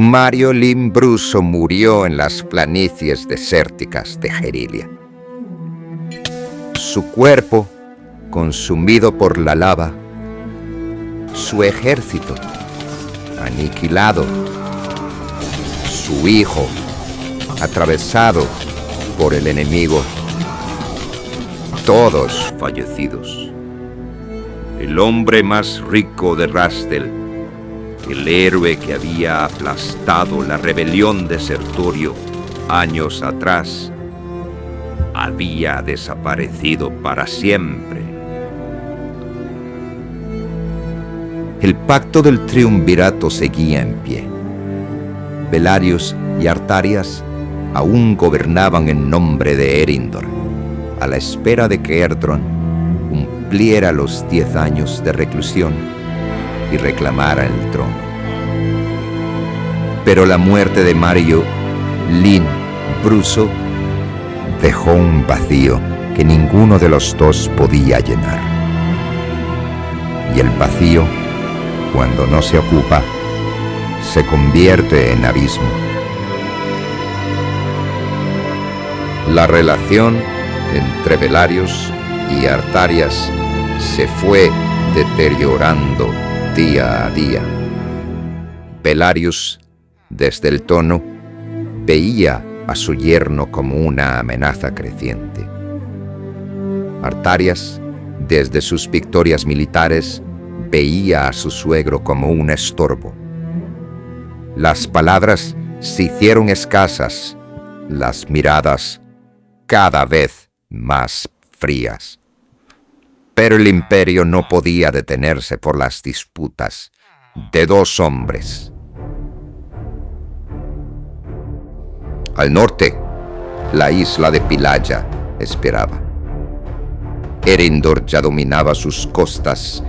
Mario Lim Bruso murió en las planicies desérticas de Gerilia. Su cuerpo, consumido por la lava, su ejército, aniquilado, su hijo, atravesado por el enemigo, todos fallecidos. El hombre más rico de Rastel, el héroe que había aplastado la rebelión de Sertorio años atrás, había desaparecido para siempre. El pacto del triunvirato seguía en pie. Belarius y Artarias aún gobernaban en nombre de Erindor, a la espera de que Erdron cumpliera los 10 años de reclusión y reclamara el trono. Pero la muerte de Mario Lim Bruso dejó un vacío que ninguno de los dos podía llenar. Y el vacío, cuando no se ocupa, se convierte en abismo. La relación entre Belarius y Artarias se fue deteriorando día a día. Belarius, desde el Tono, veía a su yerno como una amenaza creciente. Artarias, desde sus victorias militares, veía a su suegro como un estorbo. Las palabras se hicieron escasas, las miradas cada vez más frías. Pero el imperio no podía detenerse por las disputas de dos hombres. Al norte, la isla de Pilaya esperaba. Erindor ya dominaba sus costas,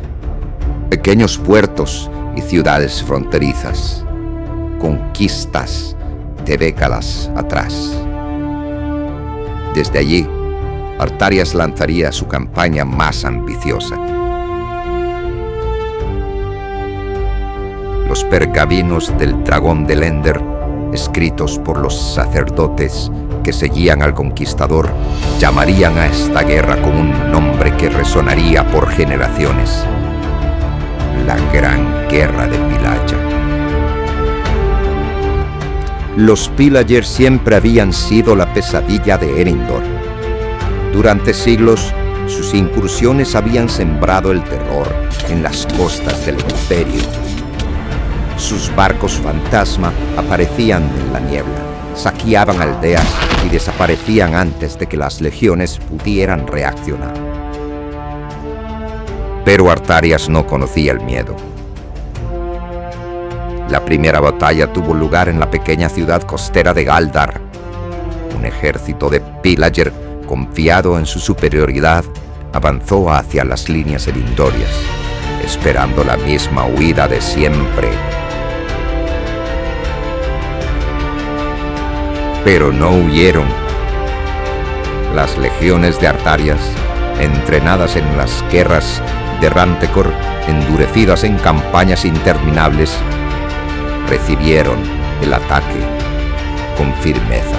pequeños puertos y ciudades fronterizas, conquistas de décadas atrás. Desde allí, Artarias lanzaría su campaña más ambiciosa. Los pergaminos del dragón de Lender, escritos por los sacerdotes que seguían al conquistador, llamarían a esta guerra con un nombre que resonaría por generaciones: la Gran Guerra de Pilaya. Los Pillagers siempre habían sido la pesadilla de Erindor. Durante siglos, sus incursiones habían sembrado el terror en las costas del imperio. Sus barcos fantasma aparecían en la niebla, saqueaban aldeas y desaparecían antes de que las legiones pudieran reaccionar. Pero Artarias no conocía el miedo. La primera batalla tuvo lugar en la pequeña ciudad costera de Galdar. Un ejército de Pillager, confiado en su superioridad, avanzó hacia las líneas erindorias, esperando la misma huida de siempre. Pero no huyeron. Las legiones de Artarias, entrenadas en las guerras de Rantecor, endurecidas en campañas interminables, recibieron el ataque con firmeza.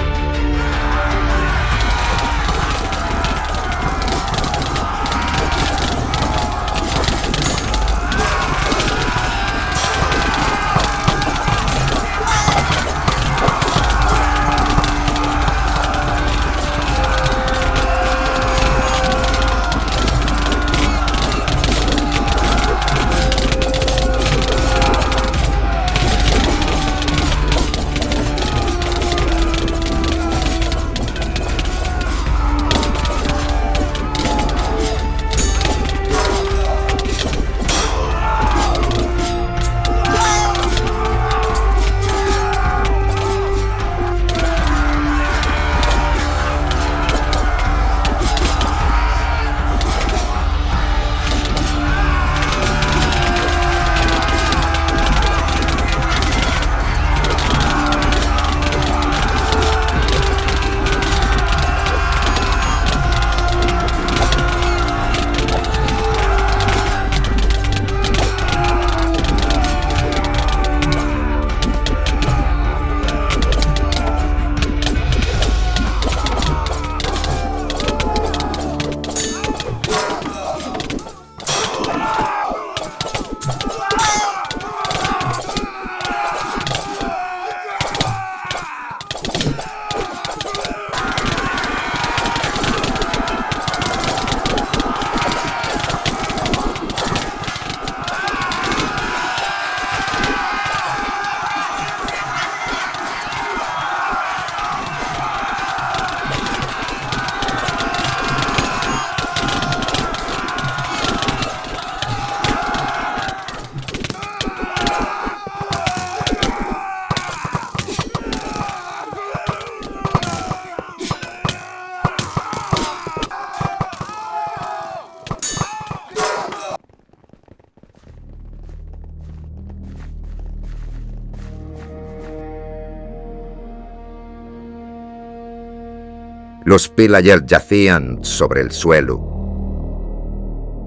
Los pillagers yacían sobre el suelo.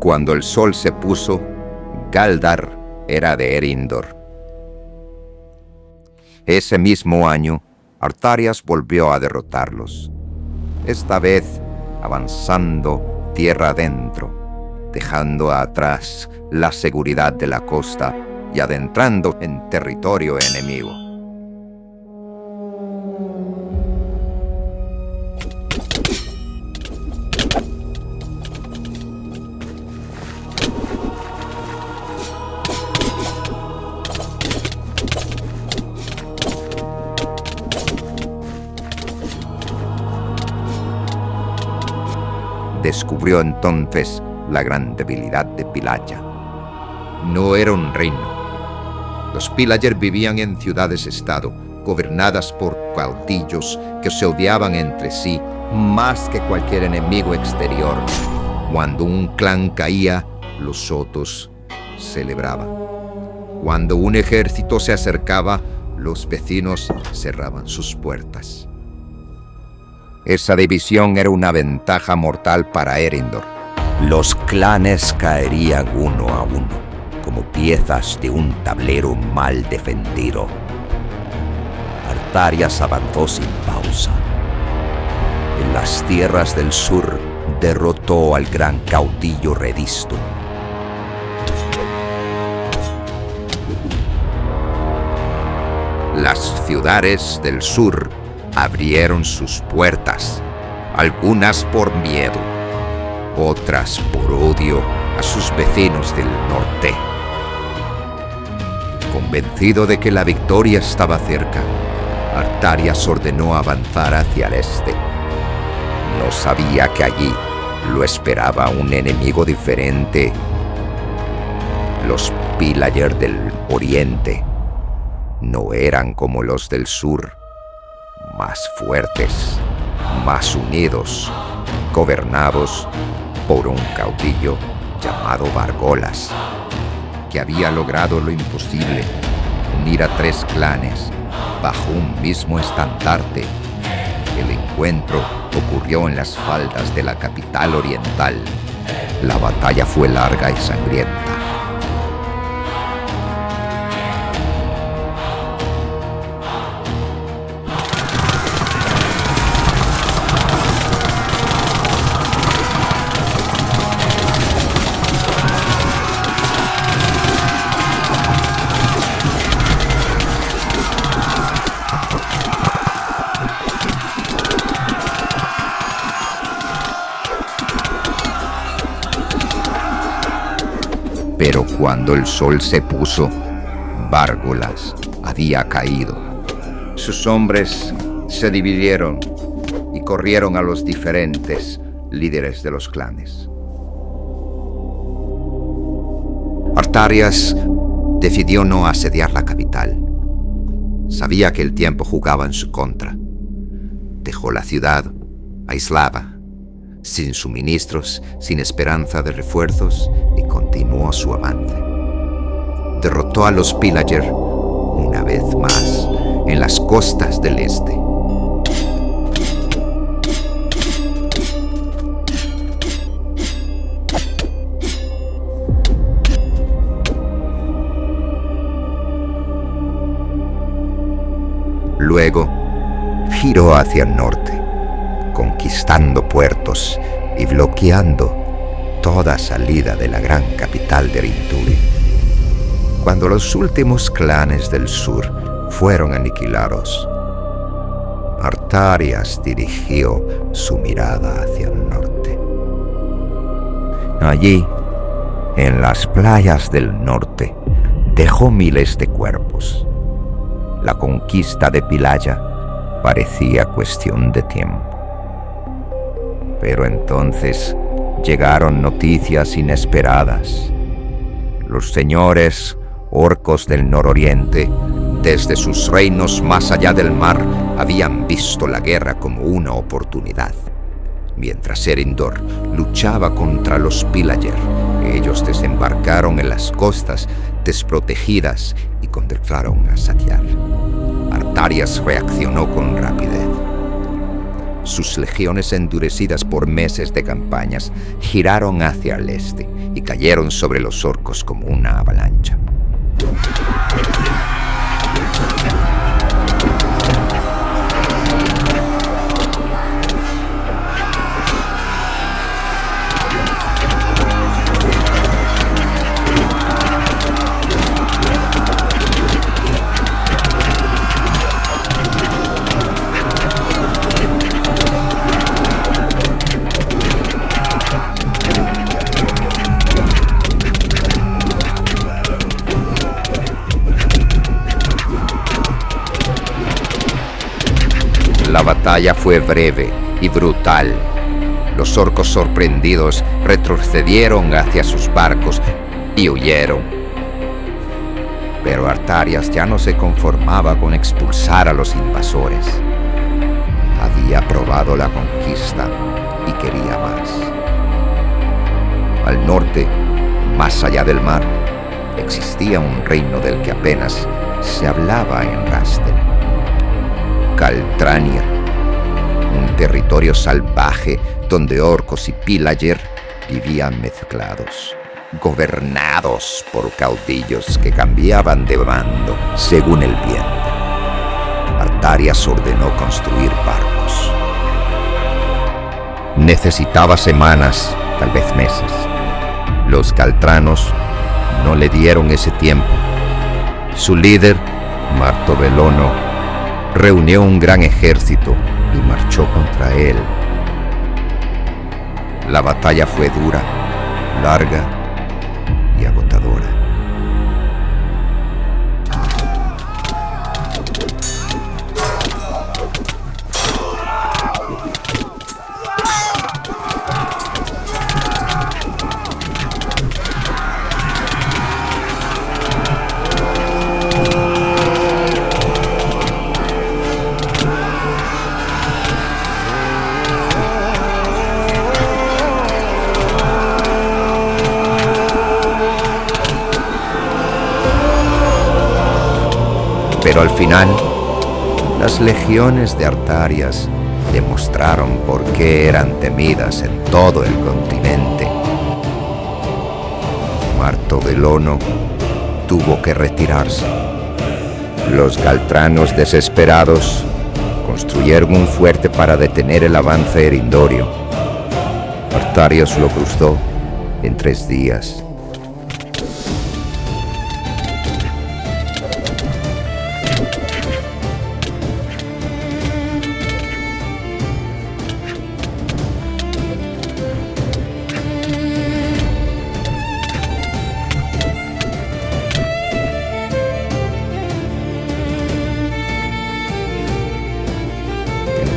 Cuando el sol se puso, Galdar era de Erindor. Ese mismo año, Artarias volvió a derrotarlos, esta vez avanzando tierra adentro, dejando atrás la seguridad de la costa y adentrando en territorio enemigo. Descubrió entonces la gran debilidad de Piliaya. No era un reino. Los pillagers vivían en ciudades-estado, gobernadas por caudillos que se odiaban entre sí más que cualquier enemigo exterior. Cuando un clan caía, los otros celebraban. Cuando un ejército se acercaba, los vecinos cerraban sus puertas. Esa división era una ventaja mortal para Erindor. Los clanes caerían uno a uno, como piezas de un tablero mal defendido. Artarias avanzó sin pausa. En las tierras del sur derrotó al gran caudillo Redisto. Las ciudades del sur abrieron sus puertas, algunas por miedo, otras por odio a sus vecinos del norte. Convencido de que la victoria estaba cerca, Artarias ordenó avanzar hacia el este. No sabía que allí lo esperaba un enemigo diferente. Los pillagers del oriente no eran como los del sur, más fuertes, más unidos, gobernados por un caudillo llamado Vargolas, que había logrado lo imposible, unir a 3 clanes bajo un mismo estandarte. El encuentro ocurrió en las faldas de la capital oriental. La batalla fue larga y sangrienta. Pero cuando el sol se puso, Vargolas había caído. Sus hombres se dividieron y corrieron a los diferentes líderes de los clanes. Artarias decidió no asediar la capital. Sabía que el tiempo jugaba en su contra. Dejó la ciudad aislada, sin suministros, sin esperanza de refuerzos, y continuó su avance. Derrotó a los pillagers una vez más en las costas del este. Luego giró hacia el norte, conquistando puertos y bloqueando toda salida de la gran capital de Rinturi. Cuando los últimos clanes del sur fueron aniquilados, Artarias dirigió su mirada hacia el norte. Allí, en las playas del norte, dejó miles de cuerpos. La conquista de Piliaya parecía cuestión de tiempo. Pero entonces llegaron noticias inesperadas. Los señores orcos del nororiente, desde sus reinos más allá del mar, habían visto la guerra como una oportunidad. Mientras Erindor luchaba contra los pillagers, ellos desembarcaron en las costas desprotegidas y comenzaron a saquear. Artarias reaccionó con rapidez. sus legiones endurecidas por meses de campañas giraron hacia el este y cayeron sobre los orcos como una avalancha. La batalla fue breve y brutal. Los orcos sorprendidos retrocedieron hacia sus barcos y huyeron. Pero Artarias ya no se conformaba con expulsar a los invasores. Había probado la conquista y quería más. Al norte, más allá del mar, existía un reino del que apenas se hablaba en Rastel. Caltrania, un territorio salvaje donde orcos y pillager vivían mezclados, gobernados por caudillos que cambiaban de bando según el viento. Artarias ordenó construir barcos. Necesitaba semanas, tal vez meses. Los caltranos no le dieron ese tiempo. Su líder, Martovelono, reunió un gran ejército y marchó contra él. La batalla fue dura, larga y agotadora. Pero al final, las legiones de Artarias demostraron por qué eran temidas en todo el continente. Martovelono tuvo que retirarse. Los caltranos, desesperados, construyeron un fuerte para detener el avance erindorio. Artarias lo cruzó en 3 días.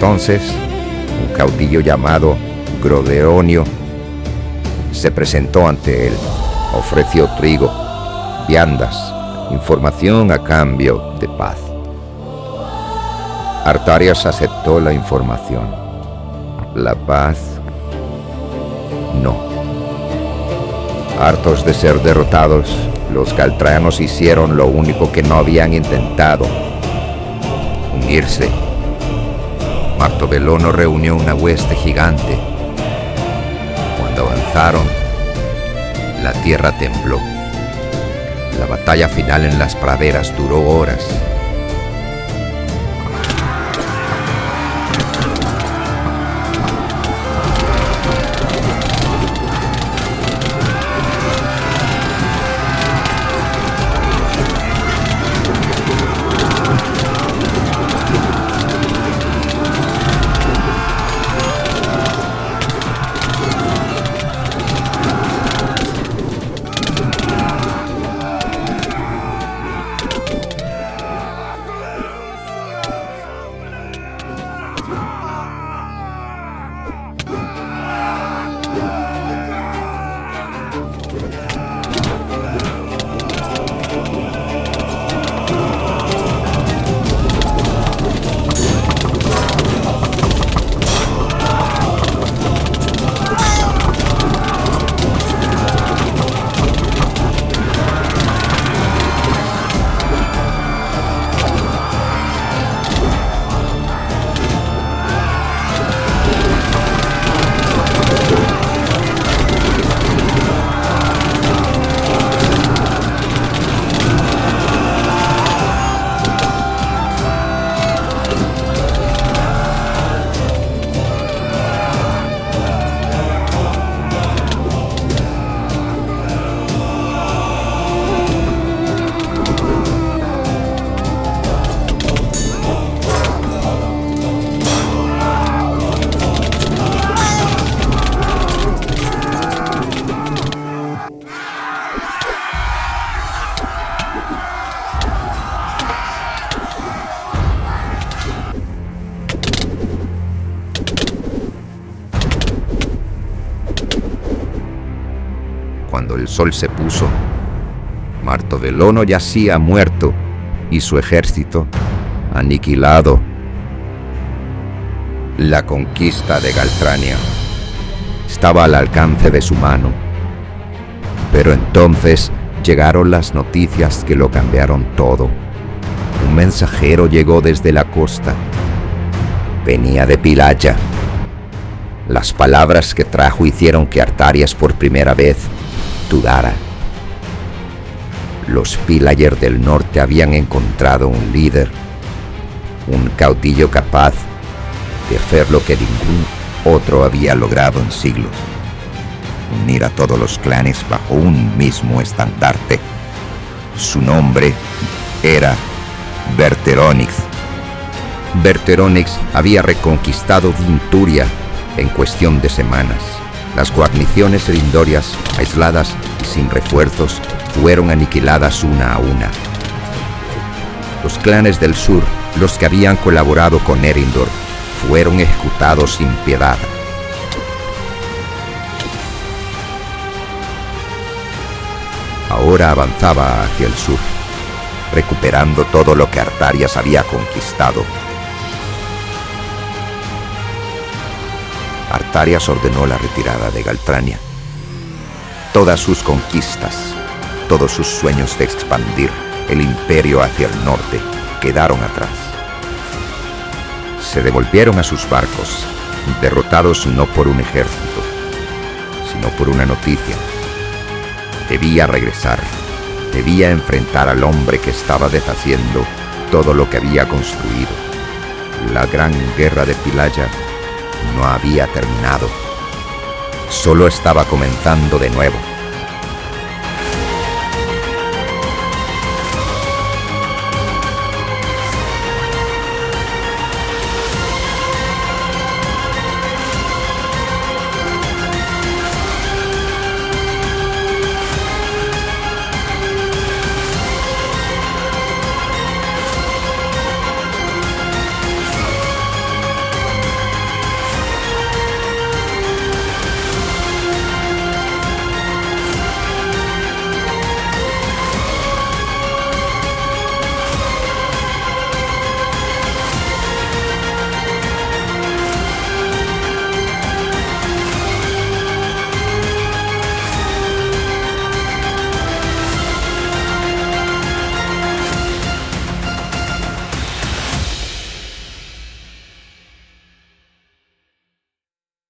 Entonces, un caudillo llamado Grodeonio se presentó ante él, ofreció trigo, viandas, información a cambio de paz. Artarias aceptó la información. La paz, no. Hartos de ser derrotados, los caltranos hicieron lo único que no habían intentado: unirse. Martovelono reunió una hueste gigante. Cuando avanzaron, la tierra tembló. La batalla final en las praderas duró horas. cuando el sol se puso, Martovelono yacía muerto y su ejército aniquilado. La conquista de Galtrania estaba al alcance de su mano, pero entonces llegaron las noticias que lo cambiaron todo. Un mensajero llegó desde la costa. Venía de Pilaya. Las palabras que trajo hicieron que Artarias por primera vez dudara. Los Pillager del norte habían encontrado un líder, un caudillo capaz de hacer lo que ningún otro había logrado en siglos: unir a todos los clanes bajo un mismo estandarte. Su nombre era Verteronix. Verteronix había reconquistado Vinturia en cuestión de semanas. Las guarniciones erindorias, aisladas y sin refuerzos, fueron aniquiladas una a una. Los clanes del sur, los que habían colaborado con Erindor, fueron ejecutados sin piedad. Ahora avanzaba hacia el sur, recuperando todo lo que Artarias había conquistado. Artarias ordenó la retirada de Galtrania. Todas sus conquistas, todos sus sueños de expandir el imperio hacia el norte quedaron atrás. Se devolvieron a sus barcos, derrotados no por un ejército, sino por una noticia. Debía regresar, debía enfrentar al hombre que estaba deshaciendo todo lo que había construido. La gran guerra de Pilaya no había terminado, solo estaba comenzando de nuevo.